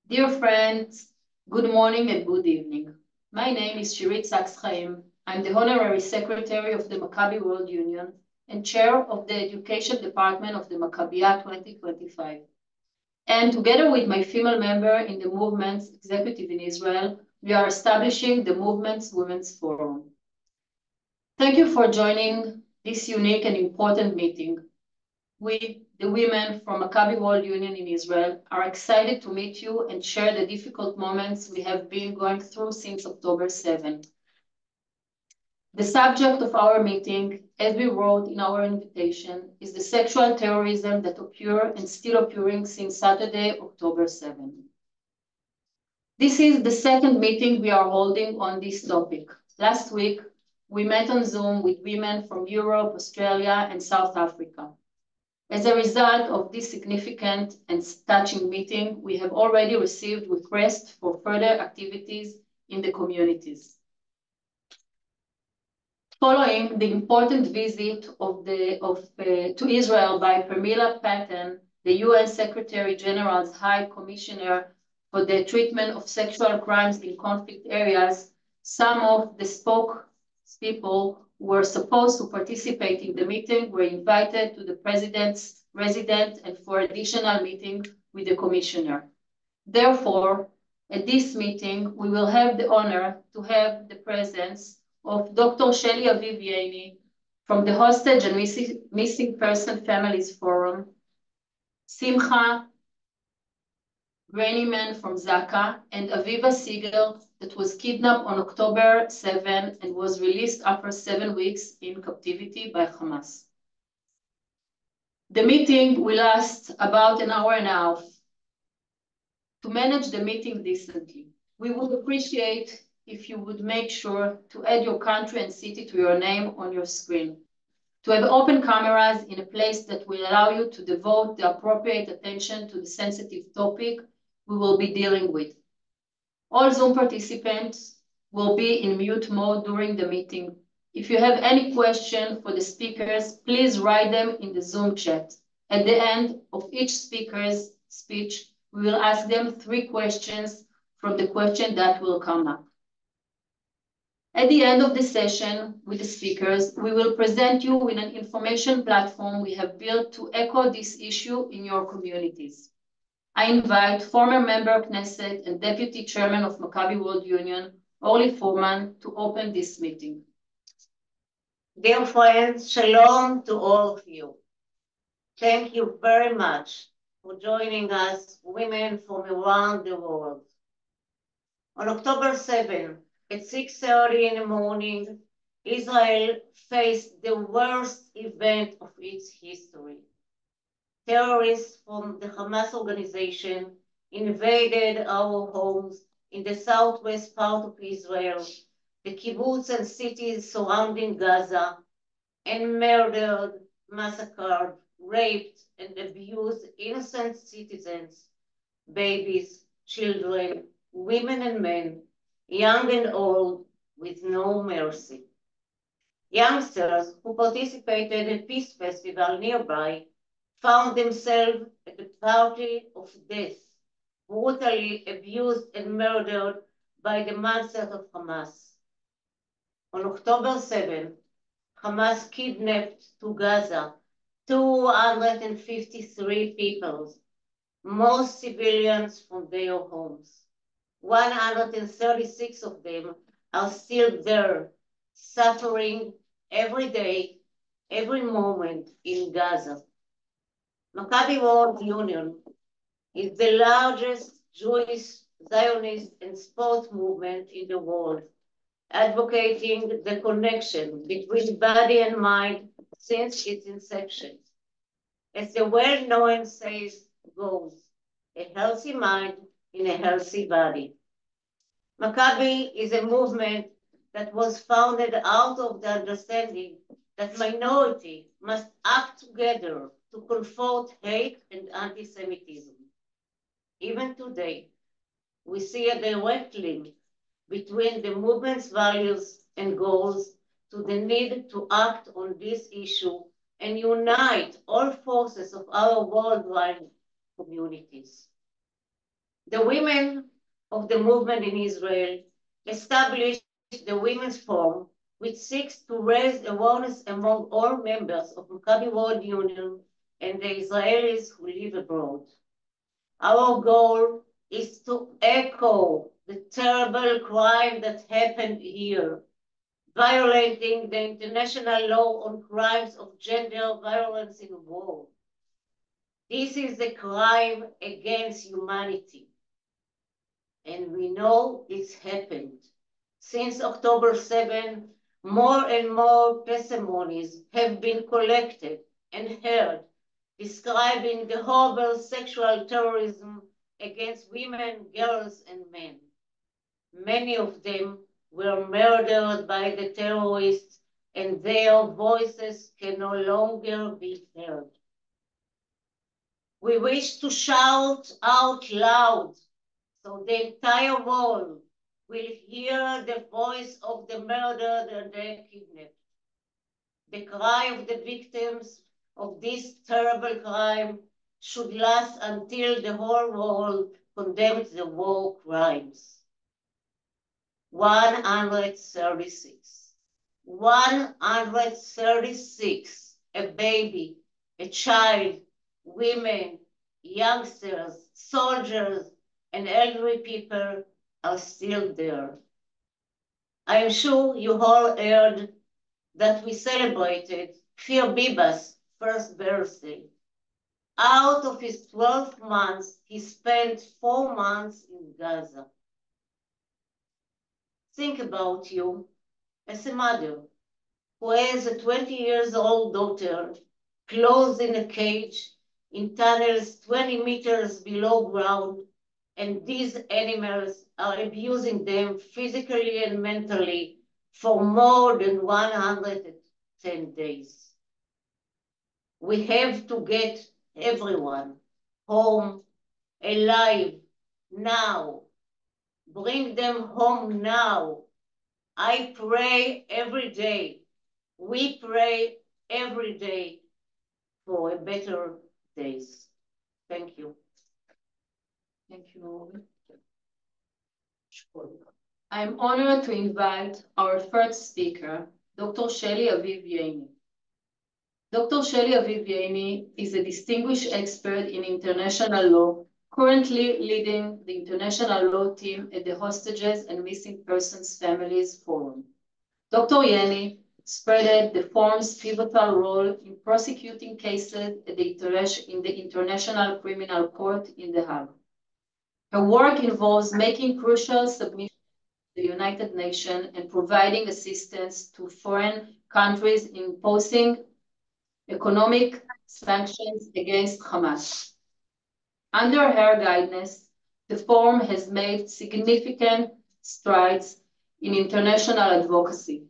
Dear friends, good morning and good evening. My name is Shirit Sachs-Chaim. I'm the Honorary Secretary of the Maccabi World Union and Chair of the Education Department of the Maccabiya 2025. And together with my female member in the movement's executive in Israel, we are establishing the movement's Women's Forum. Thank you for joining this unique and important meeting. We, the women from Maccabi World Union in Israel, are excited to meet you and share the difficult moments we have been going through since October 7. The subject of our meeting, as we wrote in our invitation, is the sexual terrorism that occurred and still occurring since Saturday, October 7. This is the second meeting we are holding on this topic. Last week, we met on Zoom with women from Europe, Australia, and South Africa. As a result of this significant and touching meeting, we have already received requests for further activities in the communities. Following the important visit to Israel by Pramila Patten, the UN Secretary General's High Commissioner for the Treatment of Sexual Crimes in Conflict Areas, some of the spokespeople who were supposed to participate in the meeting were invited to the President's residence and for additional meeting with the Commissioner. Therefore, at this meeting, we will have the honor to have the presence of Dr. Shelly Aviv Yeini from the Hostage and Missing Person Families Forum, Simcha Greiniman from ZAKA, and Aviva Siegel that was kidnapped on October 7 and was released after 7 weeks in captivity by Hamas. The meeting will last about an hour and a half. To manage the meeting decently, we would appreciate if you would make sure to add your country and city to your name on your screen. To have open cameras in a place that will allow you to devote the appropriate attention to the sensitive topic we will be dealing with. All Zoom participants will be in mute mode during the meeting. If you have any question for the speakers, please write them in the Zoom chat. At the end of each speaker's speech, we will ask them 3 questions from the question that will come up. At the end of the session with the speakers, we will present you with an information platform we have built to echo this issue in your communities. I invite former member of Knesset and Deputy Chairman of Maccabi World Union, Orly Foreman, to open this meeting. Dear friends, shalom to all of you. Thank you very much for joining us, women from around the world. On October 7, at 6:30 in the morning, Israel faced the worst event of its history. Terrorists from the Hamas organization invaded our homes in the southwest part of Israel, the kibbutz and cities surrounding Gaza, and murdered, massacred, raped, and abused innocent citizens, babies, children, women and men, young and old, with no mercy. Youngsters who participated in a peace festival nearby found themselves at the party of death, brutally abused and murdered by the monsters of Hamas. On October 7, Hamas kidnapped to Gaza 253 people, most civilians from their homes. 136 of them are still there, suffering every day, every moment in Gaza. Maccabi World Union is the largest Jewish, Zionist, and sports movement in the world, advocating the connection between body and mind since its inception. As the well-known saying goes, a healthy mind in a healthy body. Maccabi is a movement that was founded out of the understanding that minority must act together to confront hate and anti-Semitism. Even today, we see a direct link between the movement's values and goals to the need to act on this issue and unite all forces of our worldwide communities. The women of the movement in Israel established the Women's Forum, which seeks to raise awareness among all members of Maccabi World Union and the Israelis who live abroad. Our goal is to echo the terrible crime that happened here, violating the international law on crimes of gender violence in war. This is a crime against humanity, and we know it's happened. Since October 7, more and more testimonies have been collected and heard describing the horrible sexual terrorism against women, girls, and men. Many of them were murdered by the terrorists, and their voices can no longer be heard. We wish to shout out loud so the entire world will hear the voice of the murdered and the kidnapped. The cry of the victims of this terrible crime should last until the whole world condemns the war crimes. 136. 136. A baby, a child, women, youngsters, soldiers, and elderly people are still there. I am sure you all heard that we celebrated Kfir Biba's first birthday. Out of his 12 months, he spent 4 months in Gaza. Think about you as a mother who has a 20-year-old daughter closed in a cage in tunnels 20 meters below ground, and these animals are abusing them physically and mentally for more than 110 days. We have to get everyone home, alive, now. Bring them home now. I pray every day. We pray every day for a better days. Thank you. Thank you. I'm honored to invite our first speaker, Dr. Shelly Aviv Yeini. Dr. Shelly Aviv Yeini is a distinguished expert in international law, currently leading the international law team at the Hostages and Missing Persons Families Forum. Dr. Yeini spearheaded the forum's pivotal role in prosecuting cases at in the International Criminal Court in The Hague. Her work involves making crucial submissions to the United Nations and providing assistance to foreign countries in imposing economic sanctions against Hamas. Under her guidance, the Forum has made significant strides in international advocacy,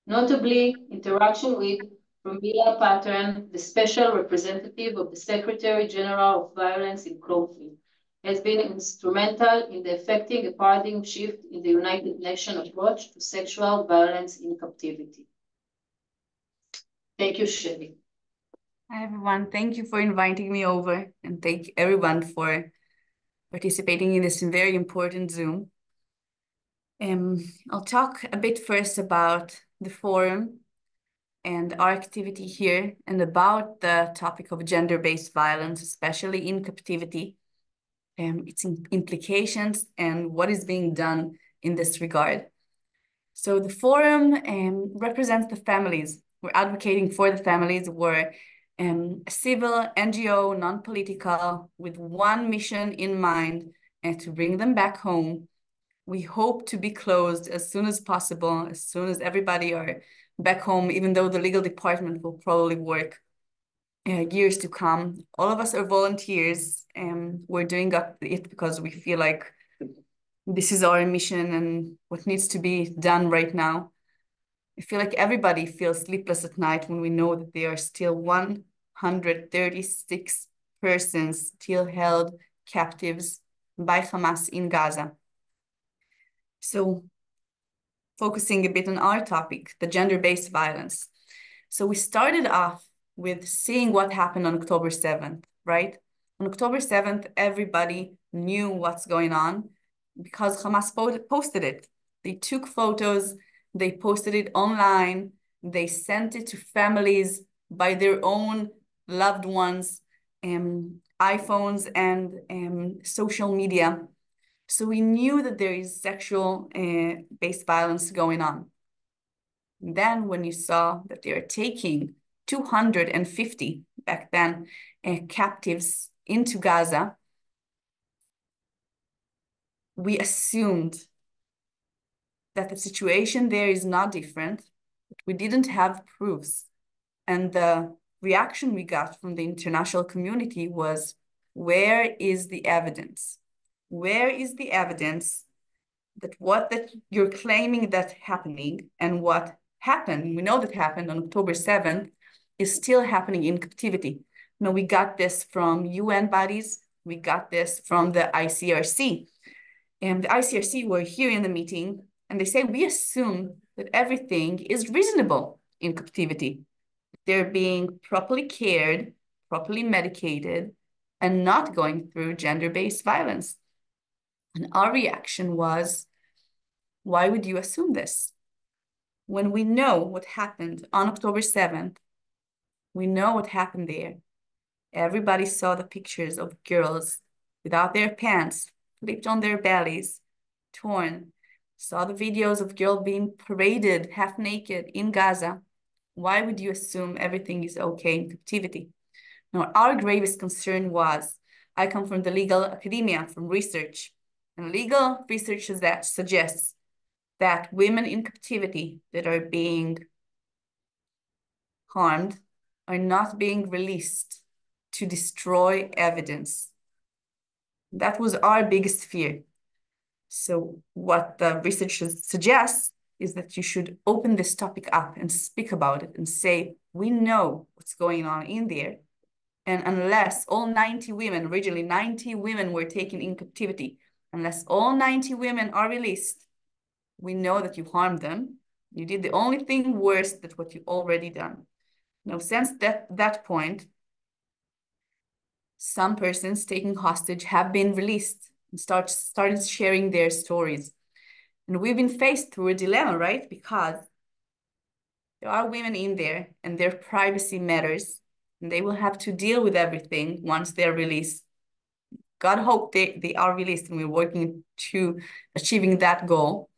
notably interaction with Pramila Pattern, the Special Representative of the Secretary General of Violence in Conflict, has been instrumental in effecting a paradigm shift in the United Nations approach to sexual violence in captivity. Thank you, Shelly. Hi, everyone. Thank you for inviting me over, and thank everyone for participating in this very important Zoom. I'll talk a bit first about the forum and our activity here and about the topic of gender-based violence, especially in captivity, its implications and what is being done in this regard. So the forum represents the families. We're advocating for the families. We're a civil NGO, non-political, with one mission in mind, and to bring them back home. We hope to be closed as soon as possible, as soon as everybody are back home, even though the legal department will probably work years to come. All of us are volunteers, and we're doing it because we feel like this is our mission and what needs to be done right now. I feel like everybody feels sleepless at night when we know that there are still 136 persons still held captives by Hamas in Gaza. So focusing a bit on our topic, the gender-based violence. So we started off with seeing what happened on October 7th, right? On October 7th, everybody knew what's going on because Hamas posted it. They took photos, they posted it online, they sent it to families by their own loved ones, iPhones and social media. So we knew that there is sexual based violence going on. And then when you saw that they are taking 250 back then captives into Gaza, we assumed that the situation there is not different, but we didn't have proofs. And the reaction we got from the international community was, where is the evidence? Where is the evidence that what that you're claiming that's happening and what happened, we know that happened on October 7th, is still happening in captivity? Now, we got this from UN bodies, we got this from the ICRC. And the ICRC were here in the meeting, and they say, we assume that everything is reasonable in captivity. They're being properly cared, properly medicated, and not going through gender-based violence. And our reaction was, why would you assume this? When we know what happened on October 7th, we know what happened there. Everybody saw the pictures of girls without their pants, flipped on their bellies, torn, saw the videos of girls being paraded half naked in Gaza. Why would you assume everything is okay in captivity? Now, our gravest concern was, I come from the legal academia, from research, and legal research that suggests that women in captivity that are being harmed are not being released to destroy evidence. That was our biggest fear. So what the research suggests is that you should open this topic up and speak about it and say, we know what's going on in there. And unless all 90 women, originally 90 women were taken in captivity, unless all 90 women are released, we know that you harmed them. You did the only thing worse than what you already done. Now, since that point, some persons taken hostage have been released and started sharing their stories. And we've been faced through a dilemma, right? Because there are women in there and their privacy matters, and they will have to deal with everything once they're released. God hope they are released, and we're working to achieving that goal.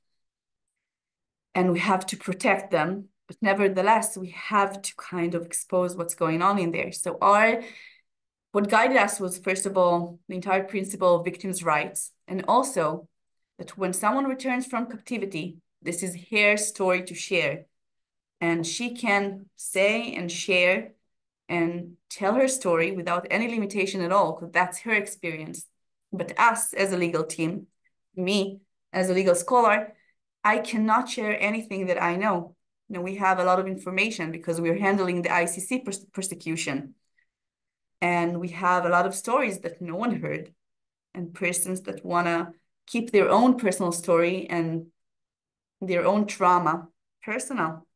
And we have to protect them. But nevertheless, we have to kind of expose what's going on in there. So what guided us was, first of all, the entire principle of victims' rights, and also that when someone returns from captivity, this is her story to share. And she can say and share and tell her story without any limitation at all, because that's her experience. But us as a legal team, me as a legal scholar, I cannot share anything that I know. You know, we have a lot of information because we're handling the ICC persecution. And we have a lot of stories that no one heard, and persons that want to keep their own personal story and their own trauma personal.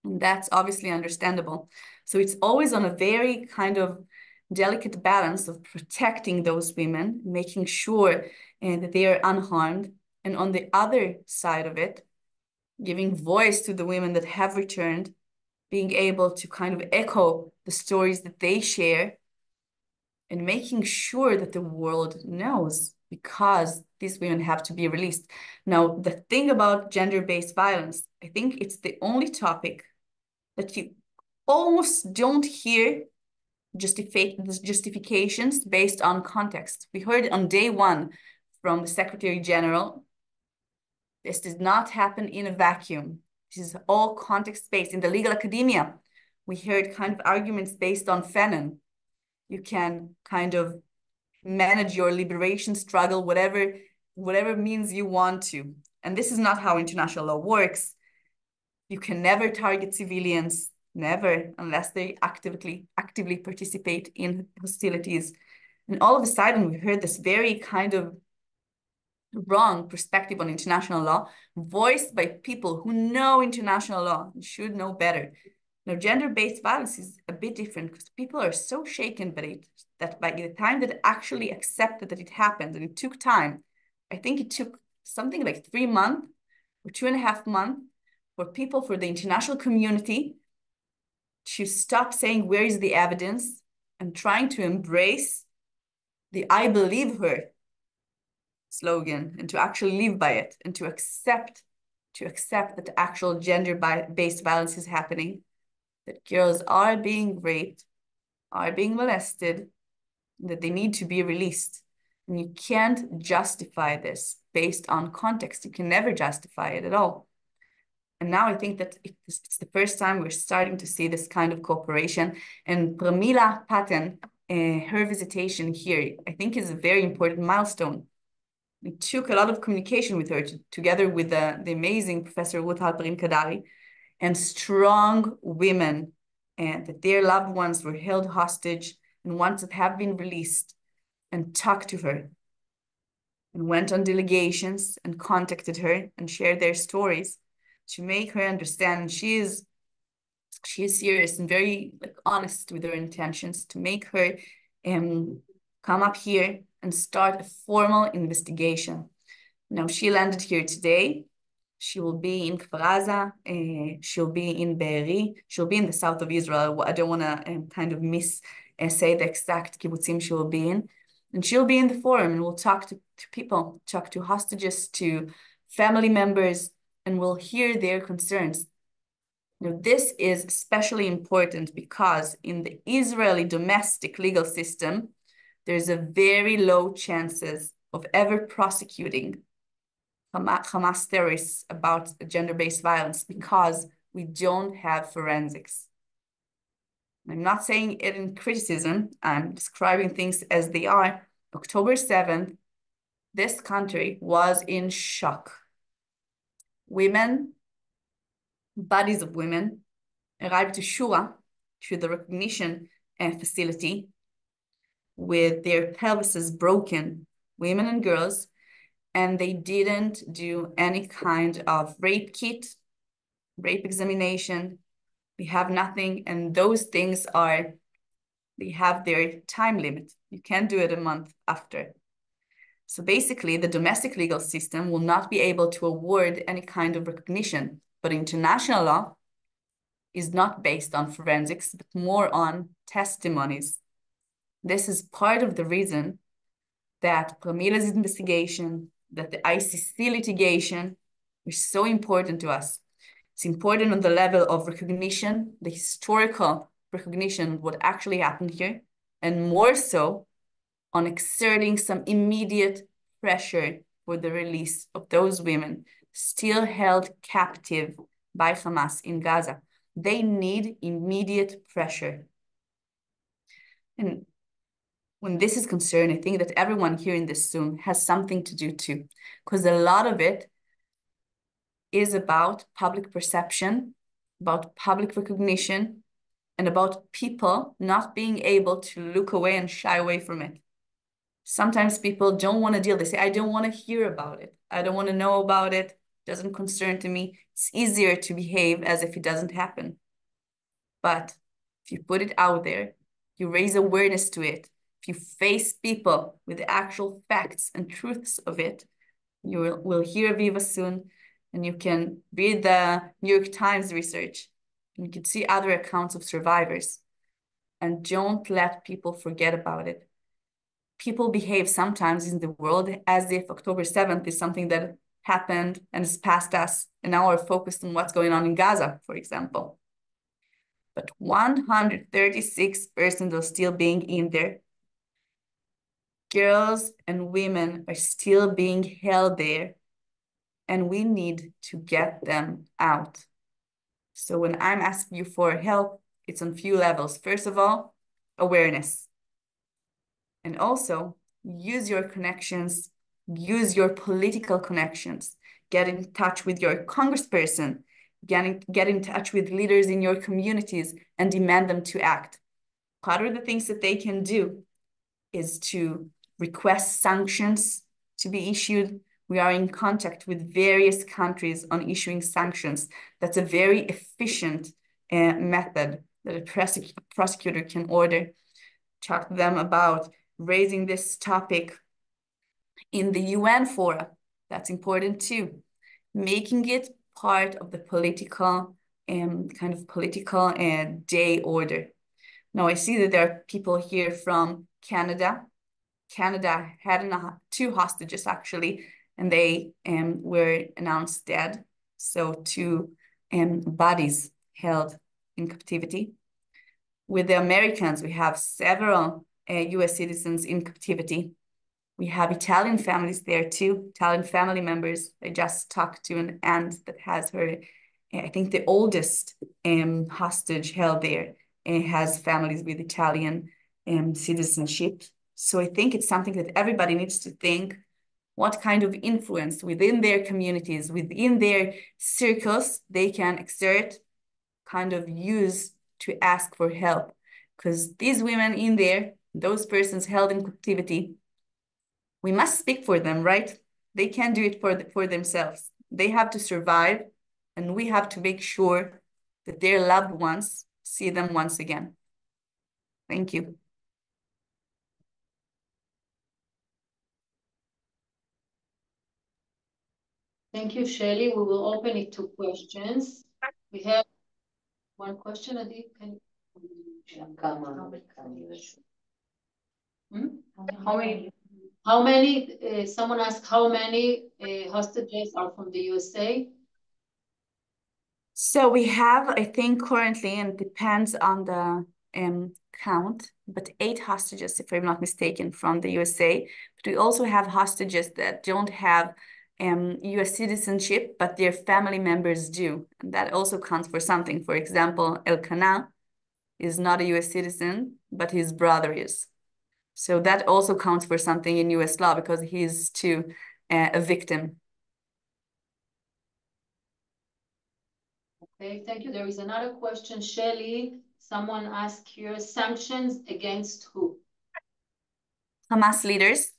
And that's obviously understandable. So it's always on a very kind of delicate balance of protecting those women, making sure that they are unharmed. And on the other side of it, giving voice to the women that have returned, being able to kind of echo the stories that they share, and making sure that the world knows, because these women have to be released. Now, the thing about gender-based violence, I think it's the only topic that you almost don't hear justifications based on context. We heard on day one from the Secretary General, this did not happen in a vacuum. This is all context-based. In the legal academia, we heard kind of arguments based on Fanon. You can kind of manage your liberation struggle, whatever means you want to. And this is not how international law works. You can never target civilians, never, unless they actively participate in hostilities. And all of a sudden, we heard this very kind of wrong perspective on international law, voiced by people who know international law and should know better. Now, gender-based violence is a bit different because people are so shaken by it that by the time that actually accepted that it happened, and it took time, I think it took something like 3 months or 2.5 months for people, for the international community to stop saying, where is the evidence, and trying to embrace the I believe her slogan and to actually live by it and to accept that actual gender-based violence is happening, that girls are being raped, are being molested, that they need to be released. And you can't justify this based on context. You can never justify it at all. And now I think that it's the first time we're starting to see this kind of cooperation. And Pramila Patten, her visitation here, I think is a very important milestone. We took a lot of communication with her together with the amazing Professor Ruth Halperin Kadari, and strong women, and that their loved ones were held hostage and ones that have been released, and talked to her and went on delegations and contacted her and shared their stories to make her understand she is serious and very honest with her intentions, to make her come up here and start a formal investigation. Now, she landed here today. She will be in Kfar Aza, she'll be in Be'eri, she'll be in the south of Israel. I don't want to kind of say the exact kibbutzim she will be in. And she'll be in the forum, and we'll talk to people, talk to hostages, to family members, and we'll hear their concerns. Now, this is especially important because in the Israeli domestic legal system, there's a very low chances of ever prosecuting Hamas theorists about gender-based violence because we don't have forensics. I'm not saying it in criticism, I'm describing things as they are. October 7th, this country was in shock. Women, bodies of women, arrived to Shura, to the recognition facility, with their pelvises broken, women and girls, and they didn't do any kind of rape kit, rape examination. We have nothing, and those things they have their time limit. You can't do it a month after. So basically, the domestic legal system will not be able to award any kind of recognition, but international law is not based on forensics, but more on testimonies. This is part of the reason that Pramila's investigation, that the ICC litigation is so important to us. It's important on the level of recognition, the historical recognition of what actually happened here, and more so on exerting some immediate pressure for the release of those women still held captive by Hamas in Gaza. They need immediate pressure. And when this is concerned, I think that everyone here in this Zoom has something to do too, because a lot of it is about public perception, about public recognition, and about people not being able to look away and shy away from it. Sometimes people don't want to deal. They say, I don't want to hear about it. I don't want to know about it. It doesn't concern to me. It's easier to behave as if it doesn't happen. But if you put it out there, you raise awareness to it, if you face people with the actual facts and truths of it, you will hear Aviva soon, and you can read the New York Times research, and you can see other accounts of survivors. And don't let people forget about it. People behave sometimes in the world as if October 7th is something that happened and is past us, and now we're focused on what's going on in Gaza, for example. But 136 persons are still being in there. Girls and women are still being held there, and we need to get them out. So when I'm asking you for help, it's on few levels. First of all, awareness. And also, use your connections, use your political connections. Get in touch with your congressperson, get in touch with leaders in your communities and demand them to act. Part of the things that they can do is to request sanctions to be issued. We are in contact with various countries on issuing sanctions. That's a very efficient method that a prosecutor can order. Talk to them about raising this topic in the UN fora. That's important too. Making it part of the political day order. Now I see that there are people here from Canada. Canada had 2 hostages actually, and they were announced dead. So 2 bodies held in captivity. With the Americans, we have several US citizens in captivity. We have Italian families there too, Italian family members. I just talked to an aunt that has her, I think the oldest hostage held there, and has families with Italian citizenship. So I think it's something that everybody needs to think what kind of influence within their communities, within their circles, they can exert, kind of use to ask for help. Because these women in there, those persons held in captivity, we must speak for them, right? They can't do it for themselves. They have to survive, and we have to make sure that their loved ones see them once again. Thank you. Thank you, Shelly. We will open it to questions. We have one question, Adi. How many, someone asked how many hostages are from the USA? So we have, I think currently, and it depends on the count, but 8 hostages, if I'm not mistaken, from the USA. But we also have hostages that don't have US citizenship, but their family members do. And that also counts for something. For example, Elkanah is not a US citizen, but his brother is. So that also counts for something in US law because he's too a victim. Okay, thank you. There is another question, Shelly. Someone asked here, sanctions against who? Hamas leaders.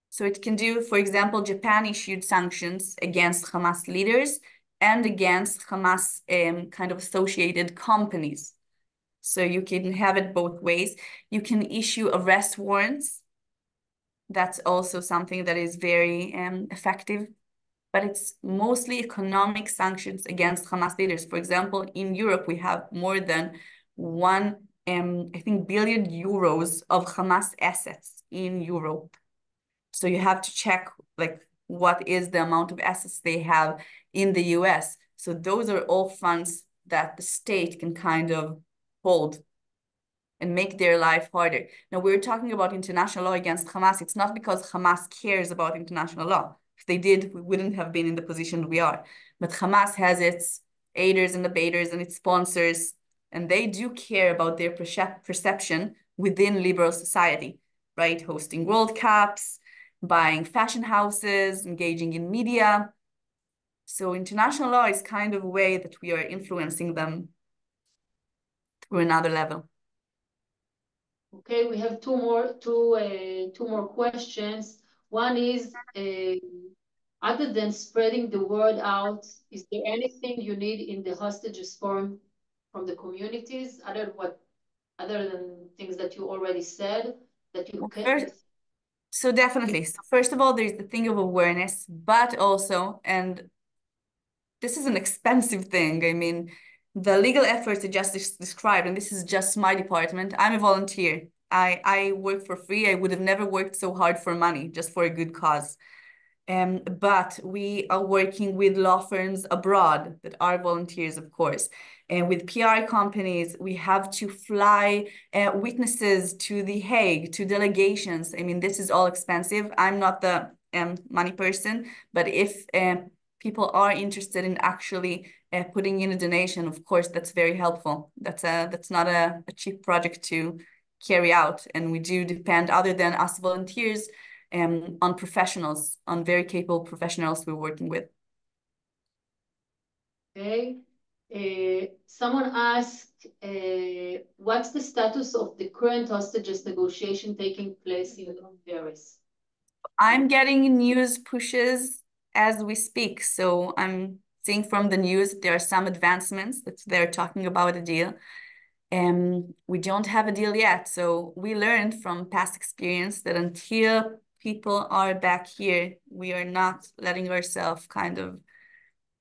So it can do, for example, Japan issued sanctions against Hamas leaders and against Hamas kind of associated companies. So you can have it both ways. You can issue arrest warrants. That's also something that is very effective, but it's mostly economic sanctions against Hamas leaders. For example, in Europe, we have more than 1 billion euros of Hamas assets in Europe. So you have to check like what is the amount of assets they have in the US. So those are all funds that the state can kind of hold and make their life harder. Now, we're talking about international law against Hamas. It's not because Hamas cares about international law. If they did, we wouldn't have been in the position we are. But Hamas has its aiders and abettors and its sponsors, and they do care about their perception within liberal society, right? Hosting World Cups, buying fashion houses, engaging in media. So international law is kind of a way that we are influencing them through another level. Okay, we have two more questions. One is, other than spreading the word out, is there anything you need in the hostages forum from the communities, other than things that you already said that you can? So definitely. So first of all, there's the thing of awareness, but also, and this is an expensive thing. I mean, the legal efforts I just described, and this is just my department. I'm a volunteer. I work for free. I would have never worked so hard for money, just for a good cause. But we are working with law firms abroad that are volunteers, of course. And with PR companies, we have to fly witnesses to The Hague, to delegations. I mean, this is all expensive. I'm not the money person, but if people are interested in actually putting in a donation, of course, that's very helpful. That's not a cheap project to carry out. And we do depend, other than us volunteers, on professionals, on very capable professionals we're working with. Okay. Someone asked, what's the status of the current hostages negotiation taking place in Paris? I'm getting news pushes as we speak, so I'm seeing from the news that there are some advancements, that they're talking about a deal. We don't have a deal yet. So we learned from past experience that until people are back here, we are not letting ourselves kind of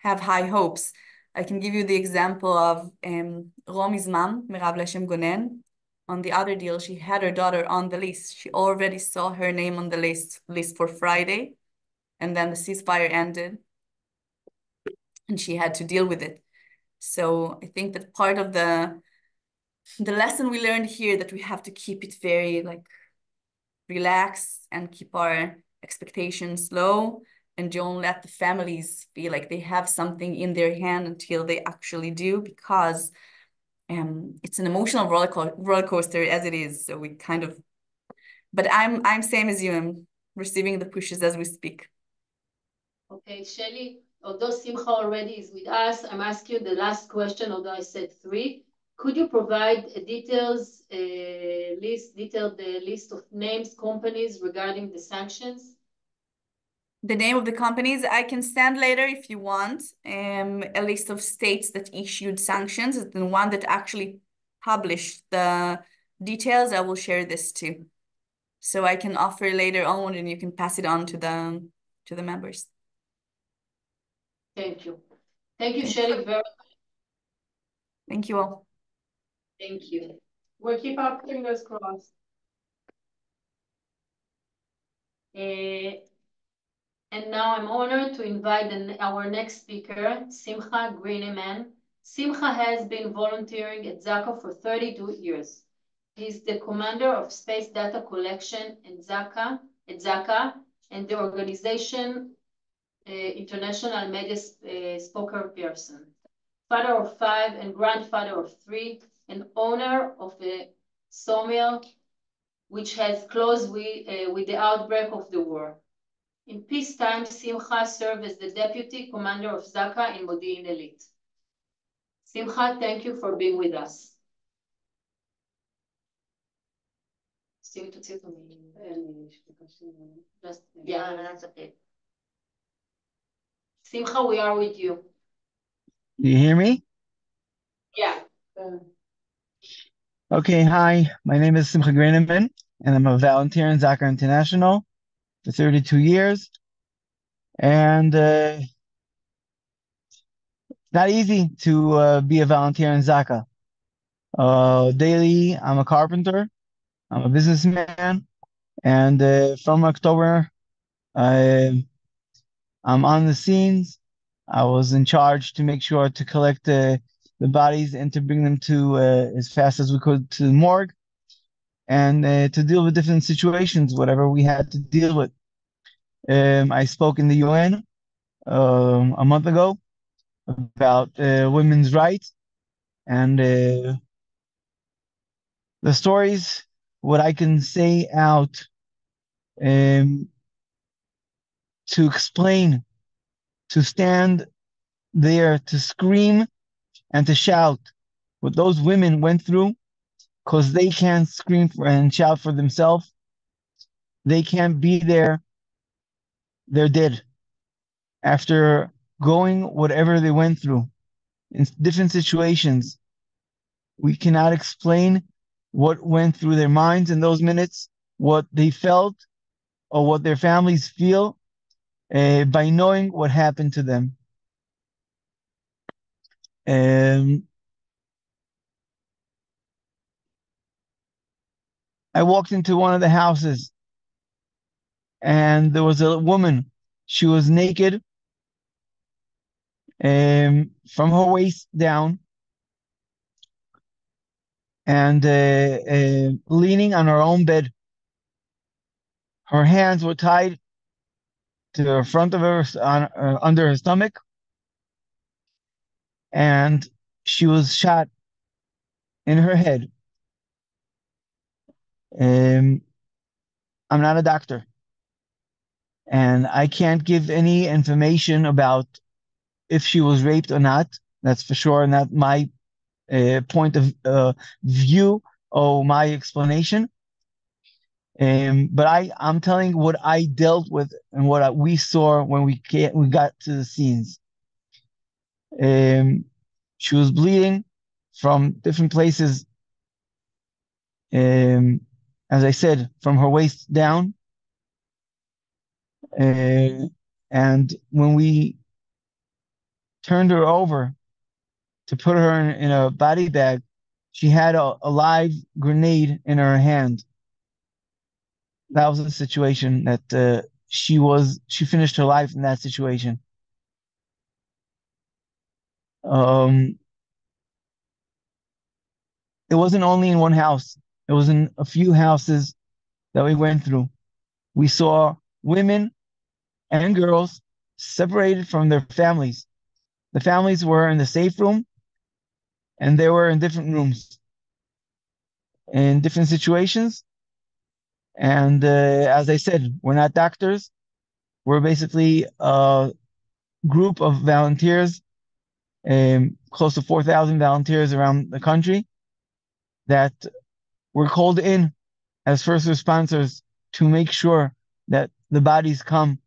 have high hopes. I can give you the example of Romi's mom, Mirav Leshem Gonen. On the other deal, she had her daughter on the list. She already saw her name on the list for Friday, and then the ceasefire ended, and she had to deal with it. So I think that part of the lesson we learned here, that we have to keep it very relaxed and keep our expectations low, and don't let the families feel like they have something in their hand until they actually do, because it's an emotional roller coaster as it is. So we kind of, but I'm same as you. I'm receiving the pushes as we speak. Okay, Shelly, although Simcha already is with us, I'm asking you the last question, although I said 3. Could you provide a detailed list of names, companies regarding the sanctions? The name of the companies I can send later if you want. A list of states that issued sanctions, and the one that actually published the details, I will share this too. So I can offer later on, and you can pass it on to the members. Thank you. Thank you, Shelly, very much. Thank you all. Thank you. We'll keep our fingers crossed. And now I'm honored to invite our next speaker, Simcha Greiniman. Simcha has been volunteering at ZAKA for 32 years. He's the commander of space data collection at ZAKA, and the organization International Media Spokesperson. Father of 5 and grandfather of 3, and owner of a sawmill which has closed with the outbreak of the war. In peacetime, Simcha served as the deputy commander of ZAKA in Modi'in Elite. Simcha, thank you for being with us. Yeah, that's okay. Simcha, we are with you. You hear me? Yeah. Okay, hi. My name is Simcha Greiniman, and I'm a volunteer in ZAKA International for 32 years. And it's not easy to be a volunteer in ZAKA. Daily, I'm a carpenter, I'm a businessman, and from October, I'm on the scenes. I was in charge to make sure to collect the bodies and to bring them to as fast as we could to the morgue, and to deal with different situations, whatever we had to deal with. I spoke in the UN a month ago about women's rights, and the stories, what I can say out to explain, to stand there, to scream and to shout what those women went through, because they can't scream and shout for themselves. They can't be there. They're dead after going whatever they went through in different situations. We cannot explain what went through their minds in those minutes, what they felt, or what their families feel by knowing what happened to them. I walked into one of the houses, and there was a woman. She was naked from her waist down, and leaning on her own bed. Her hands were tied to the front of her, under her stomach, and she was shot in her head. I'm not a doctor, and I can't give any information about if she was raped or not. That's for sure not my point of view or my explanation. But I'm telling what I dealt with and what we saw when we got to the scenes. She was bleeding from different places, as I said, from her waist down. And when we turned her over to put her in a body bag, she had a live grenade in her hand. That was the situation that she finished her life in that situation. It wasn't only in one house. It was in a few houses that we went through. We saw women and girls separated from their families. The families were in the safe room, and they were in different rooms, in different situations. And as I said, we're not doctors. We're basically a group of volunteers, close to 4,000 volunteers around the country that were called in as first responders to make sure that the bodies come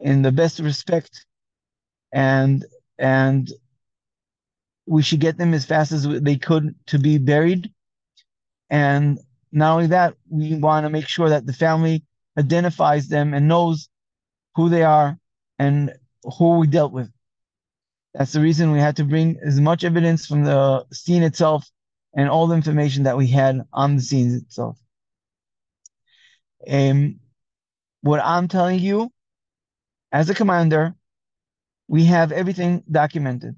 in the best respect, and and we should get them as fast as they could to be buried. And not only that, we want to make sure that the family identifies them and knows who they are and who we dealt with. That's the reason we had to bring as much evidence from the scene itself and all the information that we had on the scene itself. What I'm telling you, as a commander, we have everything documented.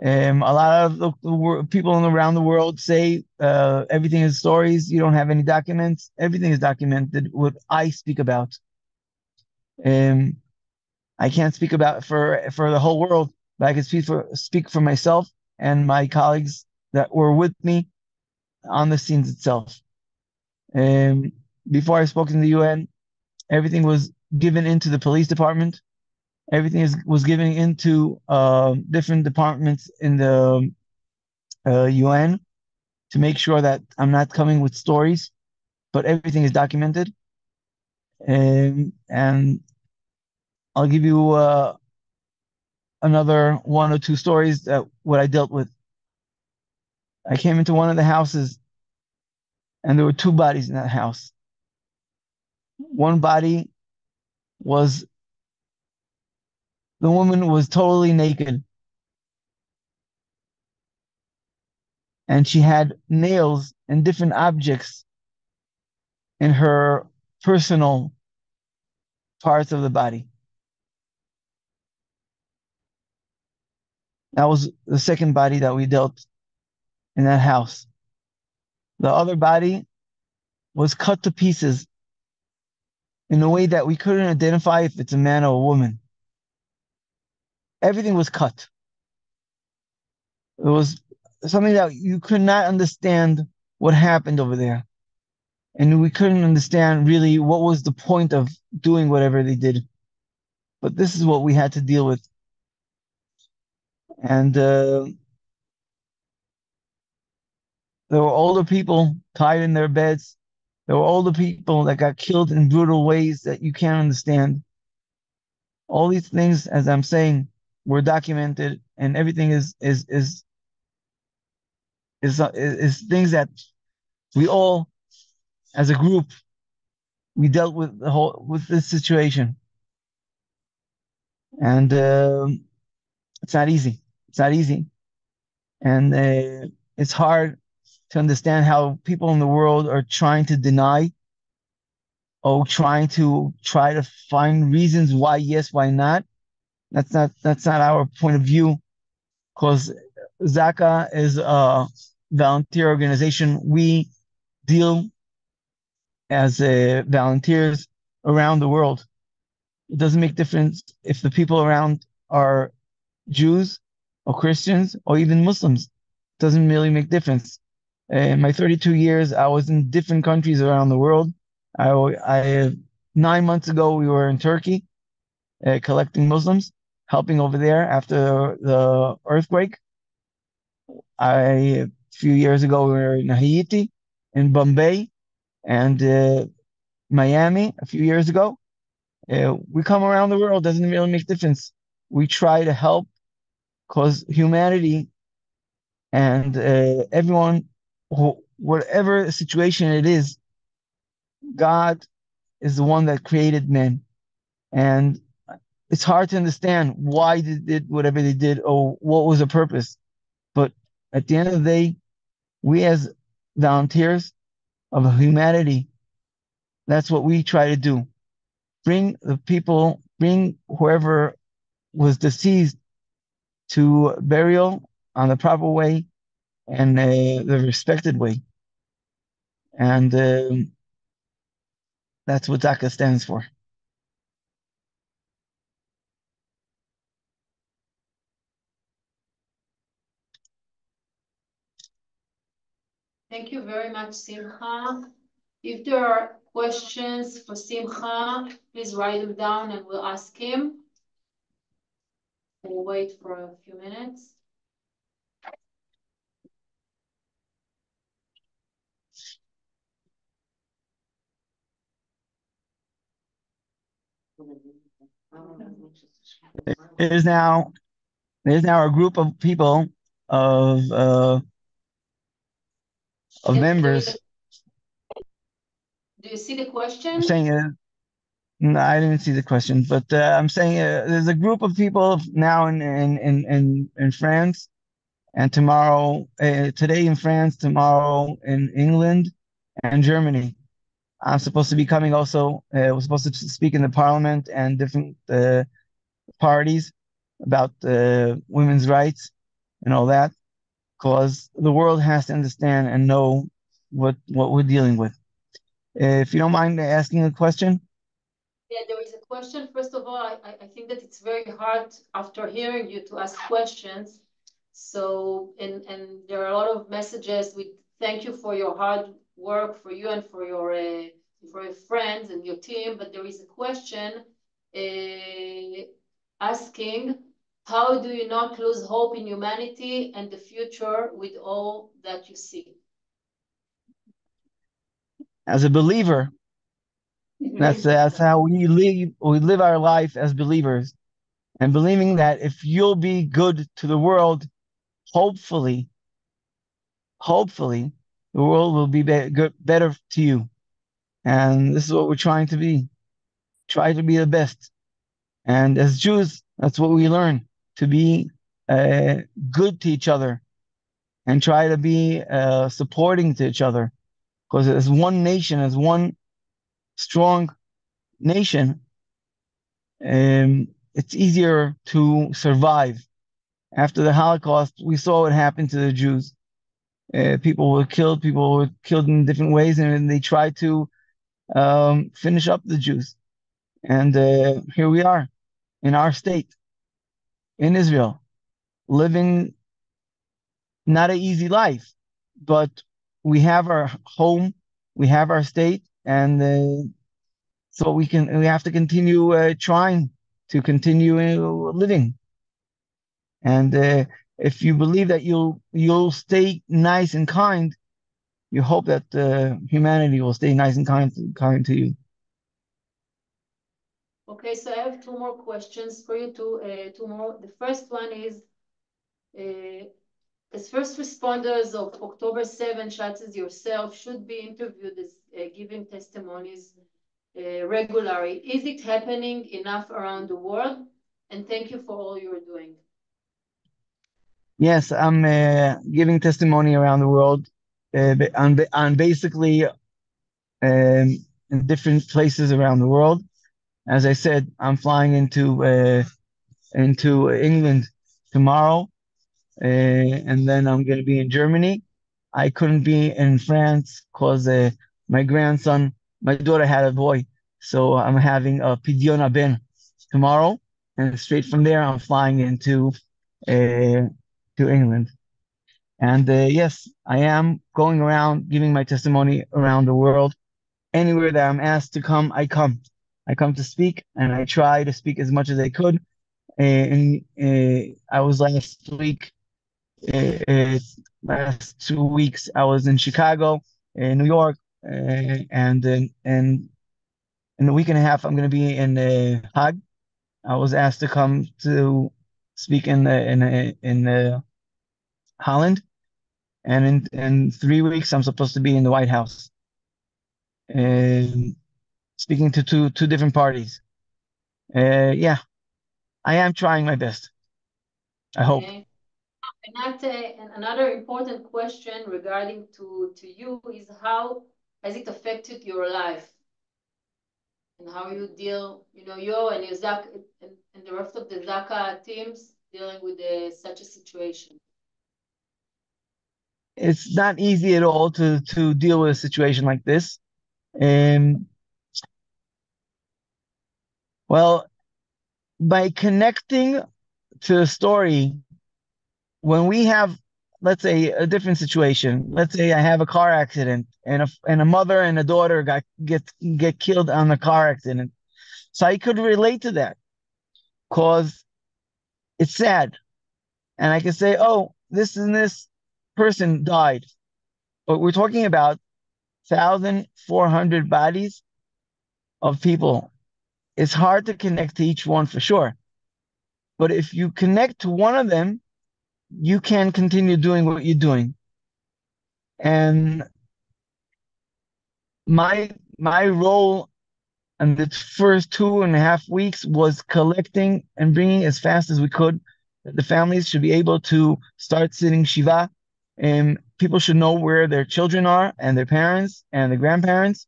A lot of the people around the world say everything is stories. You don't have any documents. Everything is documented. What I speak about, I can't speak about for the whole world, but I can speak for myself and my colleagues that were with me on the scenes itself. Before I spoke in the UN, everything was given into the police department. Everything was given into different departments in the UN to make sure that I'm not coming with stories, but everything is documented. And I'll give you another one or two stories that what I dealt with. I came into one of the houses, and there were two bodies in that house. One body was, the woman was totally naked, and she had nails and different objects in her personal parts of the body. That was the second body that we dealt in that house. The other body was cut to pieces in a way that we couldn't identify if it's a man or a woman. Everything was cut. It was something that you could not understand what happened over there. And we couldn't understand really what was the point of doing whatever they did. But this is what we had to deal with. And there were older people tied in their beds. There were older people that got killed in brutal ways that you can't understand. All these things, as I'm saying, were documented, and everything is things that we all, as a group, we dealt with this situation. And it's not easy. It's not easy, and it's hard to understand how people in the world are trying to deny or trying to find reasons why yes, why not. That's not our point of view, because ZAKA is a volunteer organization. We deal as volunteers around the world. It doesn't make difference if the people around are Jews or Christians or even Muslims. It doesn't really make difference. In my 32 years, I was in different countries around the world. 9 months ago, we were in Turkey, collecting Muslims, helping over there after the earthquake. A few years ago, we were in Haiti, in Bombay, and Miami a few years ago. We come around the world, doesn't really make difference. We try to help because humanity and everyone, whatever situation it is, God is the one that created men. And it's hard to understand why they did whatever they did or what was the purpose. But at the end of the day, we as volunteers of humanity, that's what we try to do. Bring the people, bring whoever was deceased to burial on the proper way and the respected way. And that's what ZAKA stands for. Thank you very much, Simcha. If there are questions for Simcha, please write them down and we'll ask him. We'll wait for a few minutes. There's now a group of people of members. Do you see the question? I'm saying no, I didn't see the question, but I'm saying there's a group of people now in France, and tomorrow, today in France, tomorrow in England and Germany. I'm supposed to be coming also. We're supposed to speak in the parliament and different parties about women's rights and all that, because the world has to understand and know what we're dealing with. If you don't mind asking a question. Yeah, there is a question. First of all, I think that it's very hard after hearing you to ask questions. So, and there are a lot of messages. We thank you for your hard work, for you and for your friends and your team. But there is a question asking, how do you not lose hope in humanity and the future with all that you see? As a believer, that's how we live our life as believers, and believing that if you'll be good to the world, hopefully the world will be better to you. And this is what we're trying to be. Try to be the best. And as Jews, that's what we learn, to be good to each other and try to be supporting to each other. Because as one nation, as one strong nation, it's easier to survive. After the Holocaust, we saw what happened to the Jews. People were killed in different ways, and they tried to finish up the Jews. And here we are in our state, in Israel, living not an easy life, but we have our home, we have our state, and so we have to continue trying to continue living. And if you believe that you'll stay nice and kind, you hope that humanity will stay nice and kind to you. Okay, so I have two more questions for you. Two more. The first one is, as first responders of October 7, such as yourself, should be interviewed as giving testimonies regularly. Is it happening enough around the world? And thank you for all you're doing. Yes, I'm giving testimony around the world on basically in different places around the world. As I said, I'm flying into England tomorrow, and then I'm going to be in Germany. I couldn't be in France because my daughter had a boy, so I'm having a Pidyon Ben tomorrow, and straight from there I'm flying into to England. And yes, I am going around giving my testimony around the world. Anywhere that I'm asked to come, I come. I come to speak, and I try to speak as much as I could. And I was last 2 weeks, I was in Chicago, in New York, and in a week and a half, I'm going to be in Hague. I was asked to come to speak in Holland, and in 3 weeks I'm supposed to be in the White House, speaking to two different parties. Yeah, I am trying my best. I hope. Okay. And another important question regarding to you is how has it affected your life and how you deal, you and your ZAKA and the rest of the ZAKA teams dealing with such a situation? It's not easy at all to deal with a situation like this. Well, by connecting to a story, when we have, let's say, a different situation, let's say I have a car accident and a mother and a daughter get killed on a car accident. So I could relate to that because it's sad. And I can say, oh, this and this person died. But we're talking about 1,400 bodies of people. It's hard to connect to each one for sure. But if you connect to one of them, you can continue doing what you're doing. And my role in the first 2.5 weeks was collecting and bringing as fast as we could. The families should be able to start sitting Shiva, and people should know where their children are and their parents and the grandparents.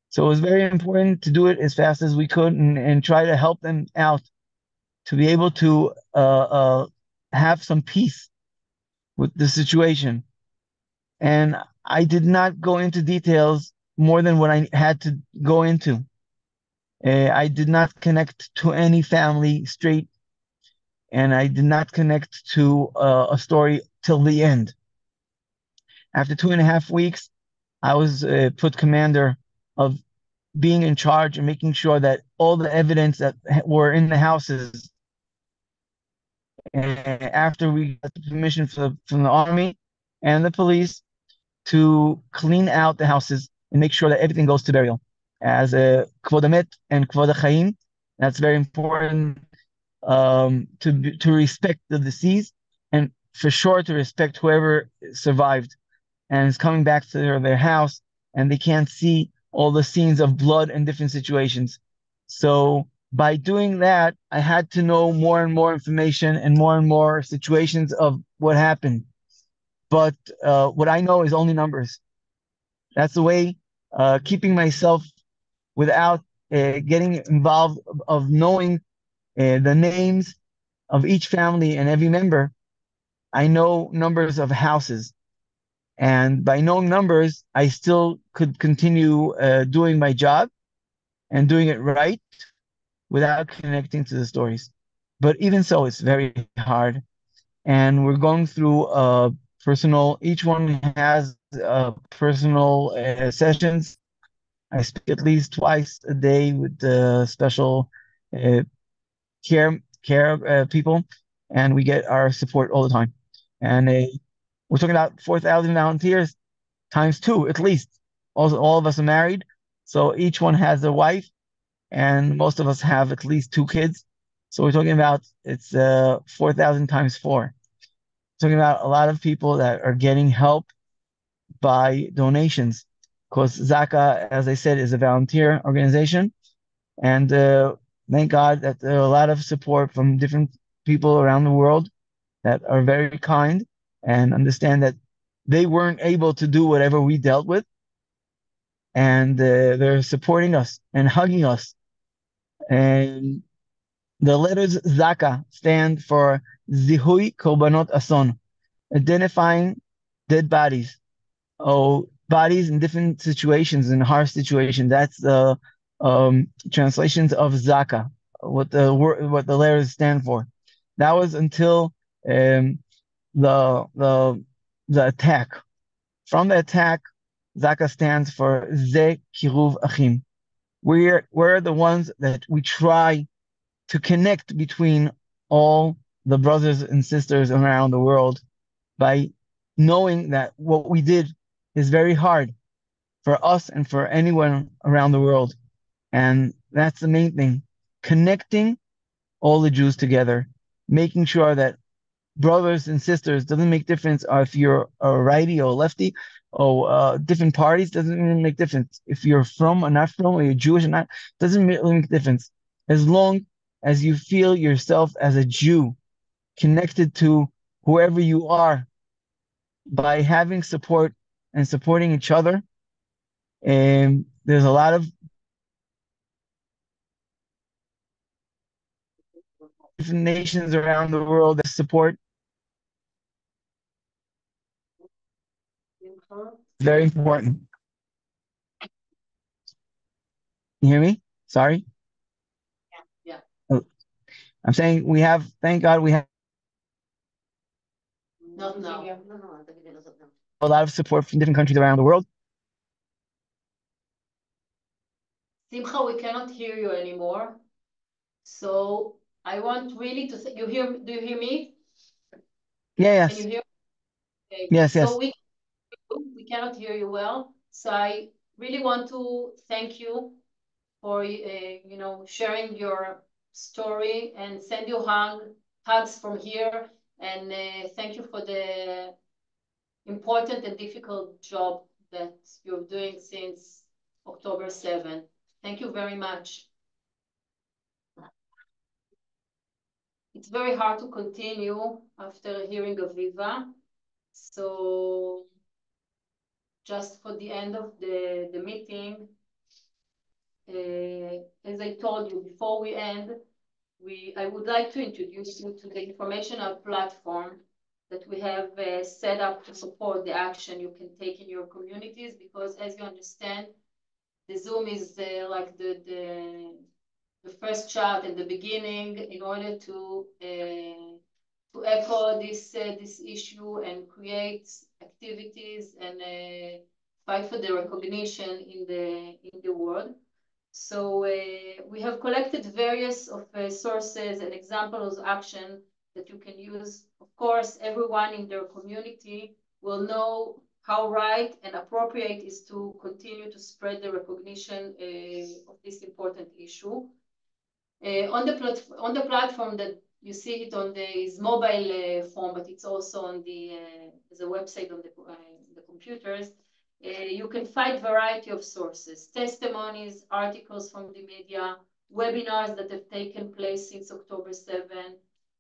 So it was very important to do it as fast as we could and try to help them out to be able to have some peace with the situation. And I did not go into details more than what I had to go into. I did not connect to any family straight, and I did not connect to a story till the end. After 2.5 weeks, I was put commander of being in charge and making sure that all the evidence that were in the houses, after we got the permission from the army and the police to clean out the houses and make sure that everything goes to burial as a kvod hamet and kvod hachaim. That's very important, to respect the deceased and for sure to respect whoever survived and is coming back to their house and they can't see all the scenes of blood and different situations. So by doing that, I had to know more and more information and more situations of what happened. But what I know is only numbers. That's the way, keeping myself without getting involved of knowing the names of each family and every member. I know numbers of houses. And by knowing numbers, I still could continue doing my job and doing it right without connecting to the stories. But even so, it's very hard. And we're going through each one has personal sessions. I speak at least twice a day with special care people, and we get our support all the time. And we're talking about 4,000 volunteers times two at least. Also, all of us are married, so each one has a wife, and most of us have at least 2 kids. So we're talking about it's 4,000 times 4. Talking about a lot of people that are getting help by donations, because ZAKA, as I said, is a volunteer organization, and thank God that there are a lot of support from different people around the world that are very kind and understand that they weren't able to do whatever we dealt with, and they're supporting us and hugging us. And the letters ZAKA stand for Zihui Korbanot Ason, identifying dead bodies. Oh, bodies in different situations, in harsh situations. That's the translations of ZAKA, what the letters stand for. That was until the attack. From the attack, ZAKA stands for Ze Kiruv Achim. We're the ones that we try to connect between all the brothers and sisters around the world by knowing that what we did is very hard for us and for anyone around the world. And that's the main thing, connecting all the Jews together making sure that brothers and sisters doesn't make difference if you're a righty or lefty or different parties doesn't even make difference. If you're from or not from or you're Jewish or not, doesn't really make difference. As long as you feel yourself as a Jew connected to whoever you are by having support and supporting each other. And there's a lot of different nations around the world that support. Very important. You hear me? Sorry. Yeah. Oh, I'm saying we have, thank God, we have Not now. a lot of support from different countries around the world. Simcha, we cannot hear you anymore. So I want really to do you hear me? Yeah, Can you yes. hear? Okay. Yes, So yes. we cannot hear you well. So I really want to thank you for sharing your story and send you hugs from here. And thank you for the important and difficult job that you're doing since October 7th. Thank you very much. It's very hard to continue after hearing Aviva. So just for the end of the meeting, as I told you before we end, I would like to introduce you to the informational platform that we have set up to support the action you can take in your communities, because as you understand, the Zoom is like the first shot in the beginning in order to echo this issue and create activities and fight for the recognition in the world. So we have collected various of sources and examples of action that you can use. Of course, everyone in their community will know how right and appropriate is to continue to spread the recognition of this important issue. On the platform that you see it on is mobile form, but it's also on the website on the computers. You can find variety of sources, testimonies, articles from the media, webinars that have taken place since October 7.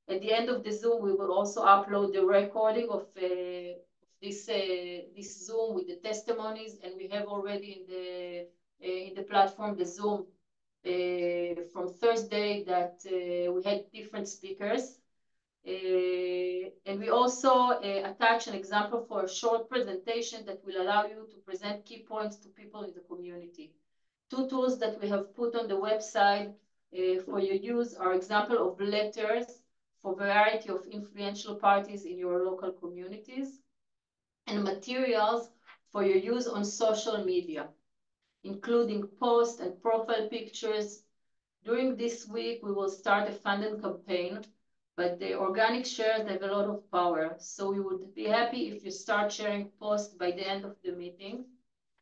At the end of the Zoom, we will also upload the recording of this Zoom with the testimonies, and we have already in the platform the Zoom from Thursday that we had different speakers. And we also attach an example for a short presentation that will allow you to present key points to people in the community. Two tools that we have put on the website for your use are example of letters for variety of influential parties in your local communities, and materials for your use on social media, including posts and profile pictures. During this week, we will start a funding campaign, but the organic shares have a lot of power. So we would be happy if you start sharing posts by the end of the meeting.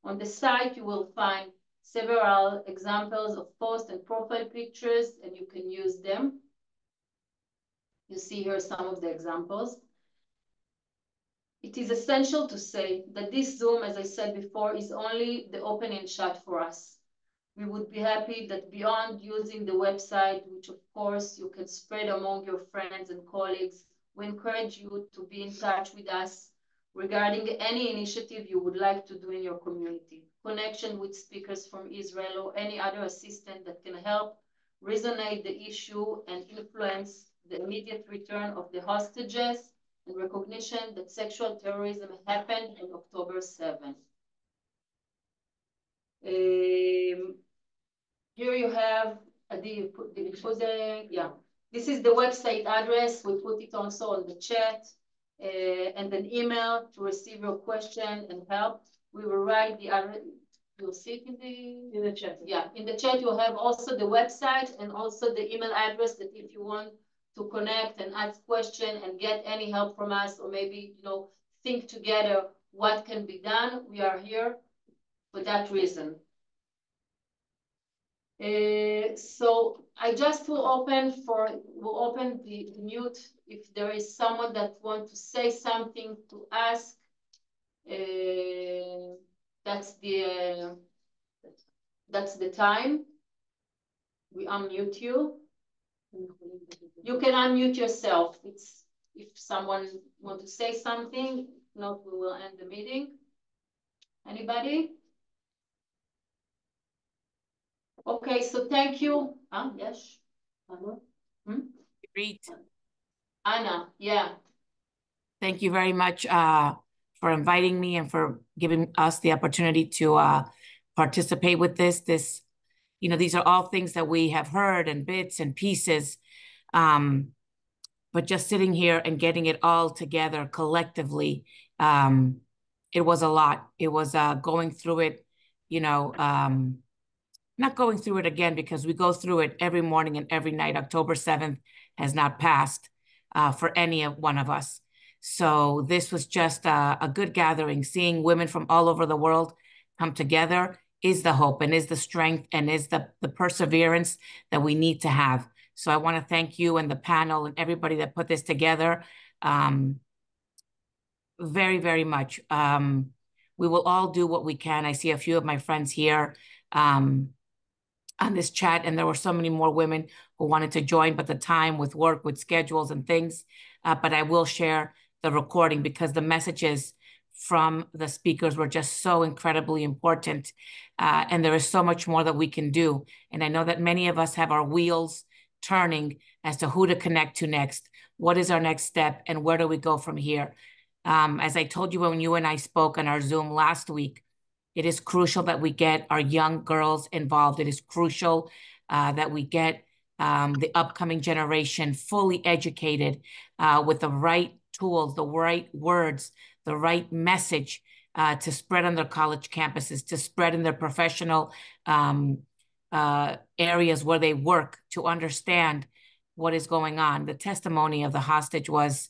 On the site, you will find several examples of posts and profile pictures, and you can use them. You see here some of the examples. It is essential to say that this Zoom, as I said before, is only the opening shot for us. We would be happy that beyond using the website, which of course you can spread among your friends and colleagues, we encourage you to be in touch with us regarding any initiative you would like to do in your community, connection with speakers from Israel or any other assistant that can help resonate the issue and influence the immediate return of the hostages and recognition that sexual terrorism happened on October 7th. Here you have this is the website address. We put it also on the chat, and an email to receive your question and help. We will write the address. You'll see it in the chat. Yeah, in the chat you'll have also the website and also the email address that if you want to connect and ask question and get any help from us, or maybe think together what can be done, we are here for that reason. So I just will open the mute if there is someone that wants to say something, to ask. That's the time. We unmute you. You can unmute yourself. It's if someone wants to say something. If not, we will end the meeting. Anybody? Okay, so thank you. Yes. Great. Anna, yeah. Thank you very much for inviting me and for giving us the opportunity to participate with this. These are all things that we have heard and bits and pieces. But just sitting here and getting it all together collectively, it was a lot. It was going through it, not going through it again because we go through it every morning and every night. October 7th has not passed for any one of us. So this was just a good gathering. Seeing women from all over the world come together is the hope and is the strength and is the perseverance that we need to have. So I want to thank you and the panel and everybody that put this together very, very much. We will all do what we can. I see a few of my friends here on this chat, and there were so many more women who wanted to join, but the time with work, with schedules and things, but I will share the recording because the messages from the speakers were just so incredibly important, and there is so much more that we can do. And I know that many of us have our wheels turning as to who to connect to next, what is our next step, and where do we go from here. As I told you when you and I spoke on our Zoom last week, it is crucial that we get our young girls involved. It is crucial that we get the upcoming generation fully educated with the right tools, the right words, the right message to spread on their college campuses, to spread in their professional areas where they work, to understand what is going on. The testimony of the hostage was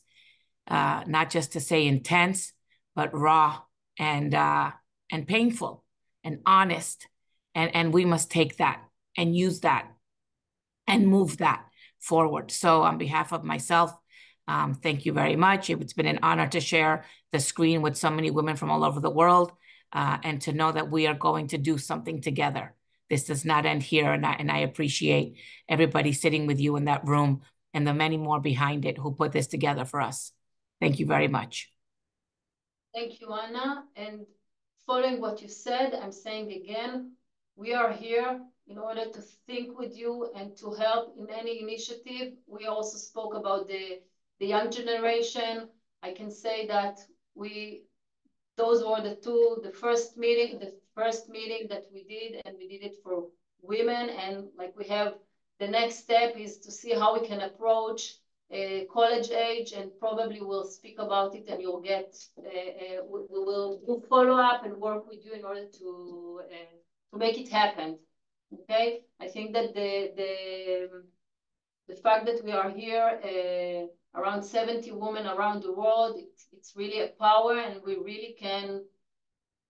not just to say intense, but raw and painful and honest. And we must take that and use that and move that forward. So on behalf of myself, thank you very much. It's been an honor to share the screen with so many women from all over the world and to know that we are going to do something together. This does not end here. And I appreciate everybody sitting with you in that room and the many more behind it who put this together for us. Thank you very much. Thank you, Anna. And following what you said, I'm saying again, we are here in order to think with you and to help in any initiative. We also spoke about the young generation. I can say that those were the first meeting that we did, and we did it for women. And like we have, the next step is to see how we can approach college age, and probably we'll speak about it, and you'll get, we will do follow up and work with you in order to make it happen. Okay, I think that the fact that we are here, around 70 women around the world, it's really a power, and we really can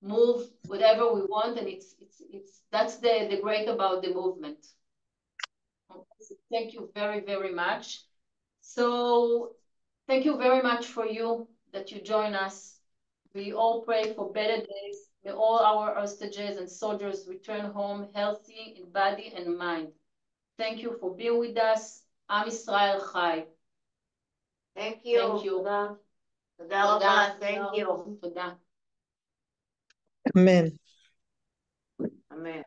move whatever we want, and that's the great about the movement. Okay, thank you very, very much. So thank you very much for you that you join us. We all pray for better days. May all our hostages and soldiers return home healthy in body and mind. Thank you for being with us. Am Yisrael Chai. Thank you. Thank you. Toda raba. Thank you. Toda. Amen. Amen.